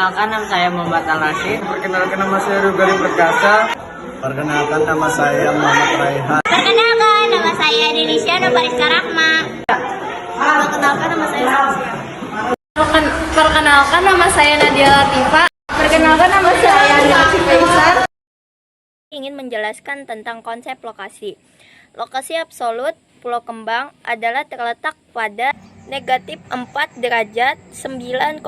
Perkenalkan nama saya Muhammad Al-Rashid. Perkenalkan nama saya Rugari Perkasa. Perkenalkan nama saya Muhammad Raihan. Perkenalkan nama saya Denisha Nubariska Rahma. Perkenalkan nama saya Samsia. Perkenalkan nama saya Nadia Latifa. Perkenalkan nama saya Nancy Faisal. Ingin menjelaskan tentang konsep lokasi. Lokasi absolut Pulau Kembang adalah terletak pada negatif 4 derajat 9,41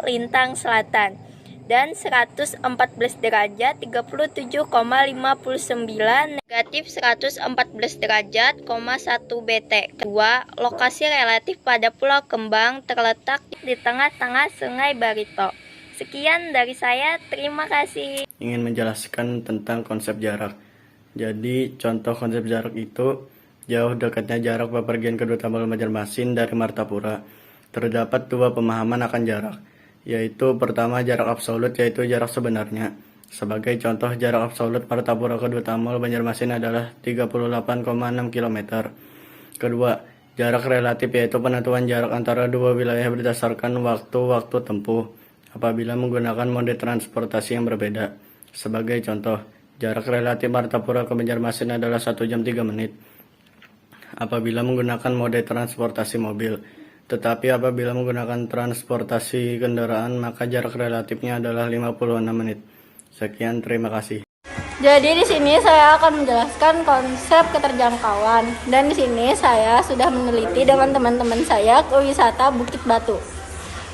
lintang selatan dan 114 derajat 37,59 negatif 114 derajat, 1 BT. Kedua, lokasi relatif pada Pulau Kembang terletak di tengah-tengah Sungai Barito. Sekian dari saya, terima kasih. Ingin menjelaskan tentang konsep jarak. Jadi contoh konsep jarak itu jauh dekatnya jarak bepergian kedua tambang Banjarmasin dari Martapura. Terdapat dua pemahaman akan jarak, yaitu pertama jarak absolut, yaitu jarak sebenarnya. Sebagai contoh, jarak absolut Martapura ke Dutamol Banjarmasin adalah 38,6 km. Kedua, jarak relatif, yaitu penentuan jarak antara dua wilayah berdasarkan waktu tempuh apabila menggunakan mode transportasi yang berbeda. Sebagai contoh, jarak relatif Martapura ke Banjarmasin adalah 1 jam 3 menit apabila menggunakan mode transportasi mobil. Tetapi apabila menggunakan transportasi kendaraan, maka jarak relatifnya adalah 56 menit. Sekian, terima kasih. Jadi di sini saya akan menjelaskan konsep keterjangkauan, dan di sini saya sudah meneliti dengan teman-teman saya ke wisata Bukit Batu.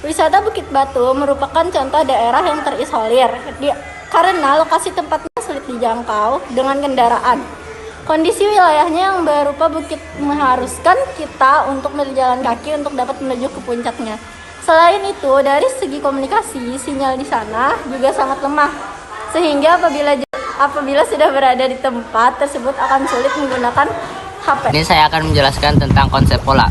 Wisata Bukit Batu merupakan contoh daerah yang terisolir karena lokasi tempatnya sulit dijangkau dengan kendaraan. Kondisi wilayahnya yang berupa bukit mengharuskan kita untuk berjalan kaki untuk dapat menuju ke puncaknya. Selain itu, dari segi komunikasi, sinyal di sana juga sangat lemah, sehingga apabila sudah berada di tempat tersebut akan sulit menggunakan HP. Ini saya akan menjelaskan tentang konsep pola.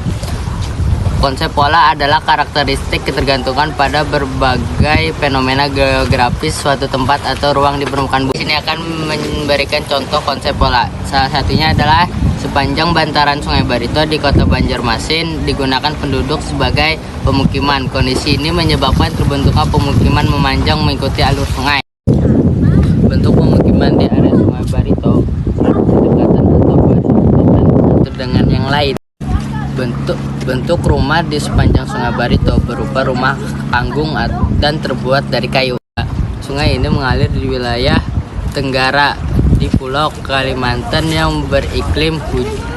Konsep pola adalah karakteristik ketergantungan pada berbagai fenomena geografis suatu tempat atau ruang di permukaan bumi. Ini akan memberikan contoh konsep pola. Salah satunya adalah sepanjang bantaran Sungai Barito di kota Banjarmasin digunakan penduduk sebagai pemukiman. Kondisi ini menyebabkan terbentuknya pemukiman memanjang mengikuti alur sungai. Bentuk pemukiman di area Sungai Barito berdekatan atau berdekatan satu dengan yang lain. Bentuk rumah di sepanjang Sungai Barito berupa rumah panggung dan terbuat dari kayu. Sungai ini mengalir di wilayah Tenggara di Pulau Kalimantan yang beriklim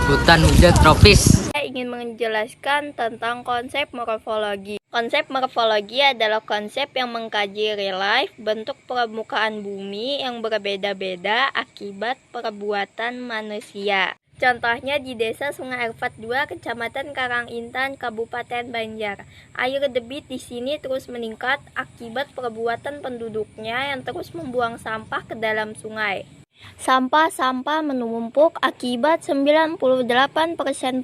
hutan hujan tropis. Saya ingin menjelaskan tentang konsep morfologi. Konsep morfologi adalah konsep yang mengkaji relief bentuk permukaan bumi yang berbeda-beda akibat perbuatan manusia. Contohnya di Desa Sungai Arfat 2, Kecamatan Karangintan, Kabupaten Banjar. Air debit di sini terus meningkat akibat perbuatan penduduknya yang terus membuang sampah ke dalam sungai. Sampah-sampah menumpuk akibat 98%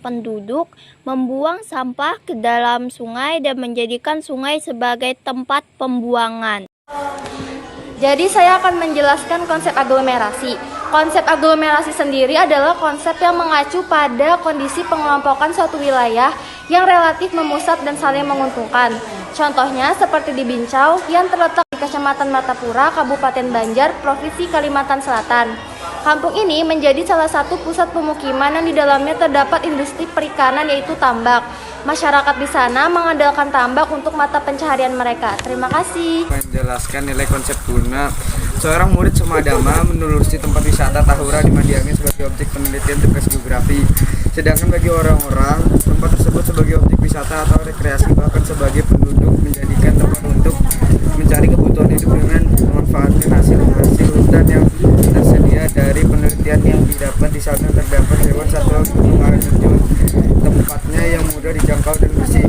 penduduk membuang sampah ke dalam sungai dan menjadikan sungai sebagai tempat pembuangan. Jadi saya akan menjelaskan konsep aglomerasi. Konsep aglomerasi sendiri adalah konsep yang mengacu pada kondisi pengelompokan suatu wilayah yang relatif memusat dan saling menguntungkan. Contohnya seperti di Bincau yang terletak di Kecamatan Martapura, Kabupaten Banjar, Provinsi Kalimantan Selatan. Kampung ini menjadi salah satu pusat pemukiman yang di dalamnya terdapat industri perikanan yaitu tambak. Masyarakat di sana mengandalkan tambak untuk mata pencaharian mereka. Terima kasih. Menjelaskan nilai konsep guna. Seorang murid Sumadama menelusuri tempat wisata Tahura di Madiangnya sebagai objek penelitian tugas geografi. Sedangkan bagi orang-orang, tempat tersebut sebagai objek wisata atau rekreasi, bahkan sebagai penduduk menjadikan tempat untuk mencari kebutuhan hidup dengan memanfaatkan hasil hutan yang tersedia. Dari penelitian yang didapat di sana terdapat hewan satwa gunung air terjun, tempatnya yang mudah dijangkau dan bersih.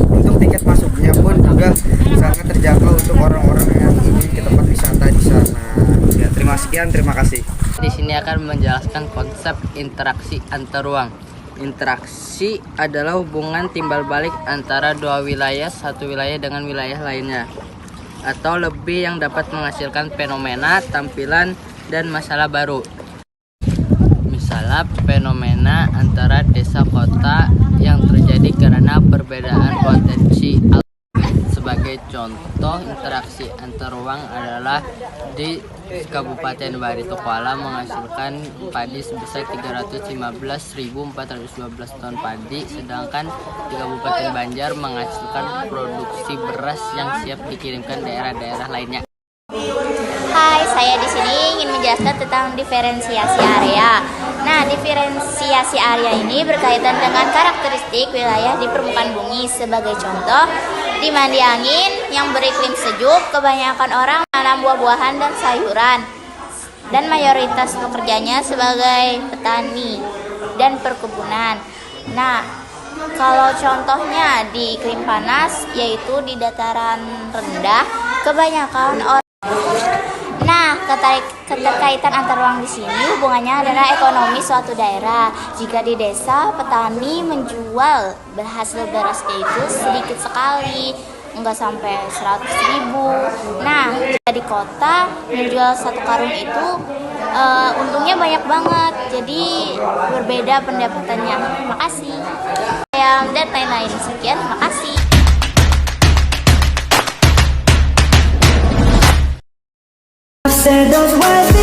Untuk tiket masuknya pun juga sangat terjangkau untuk orang-orang yang ingin ke tempat wisata di sana. Ya, terima kasih. Di sini akan menjelaskan konsep interaksi antar ruang. Interaksi adalah hubungan timbal balik antara dua wilayah, satu wilayah dengan wilayah lainnya, atau lebih yang dapat menghasilkan fenomena, tampilan, dan masalah baru. Misalnya fenomena antara desa kota yang terjadi karena perbedaan potensi alam. Sebagai Sebagai contoh, interaksi antar ruang adalah di Kabupaten Baritokuala menghasilkan padi sebesar 315.412 ton padi, sedangkan di Kabupaten Banjar menghasilkan produksi beras yang siap dikirimkan daerah-daerah lainnya. Hai, saya di sini ingin menjelaskan tentang diferensiasi area. Nah, diferensiasi area ini berkaitan dengan karakteristik wilayah di permukaan bumi. Sebagai contoh, di mandi angin yang beriklim sejuk, kebanyakan orang menanam buah-buahan dan sayuran, dan mayoritas pekerjanya sebagai petani dan perkebunan. Nah, kalau contohnya di iklim panas, yaitu di dataran rendah, kebanyakan orang. Nah, keterkaitan antar ruang di sini hubungannya adalah ekonomi suatu daerah. Jika di desa, petani menjual hasil berasnya itu sedikit sekali, enggak sampai 100.000. Nah, jika di kota menjual satu karung itu untungnya banyak banget. Jadi berbeda pendapatannya. Makasih. Dan lain-lain. Sekian, makasih. Said those words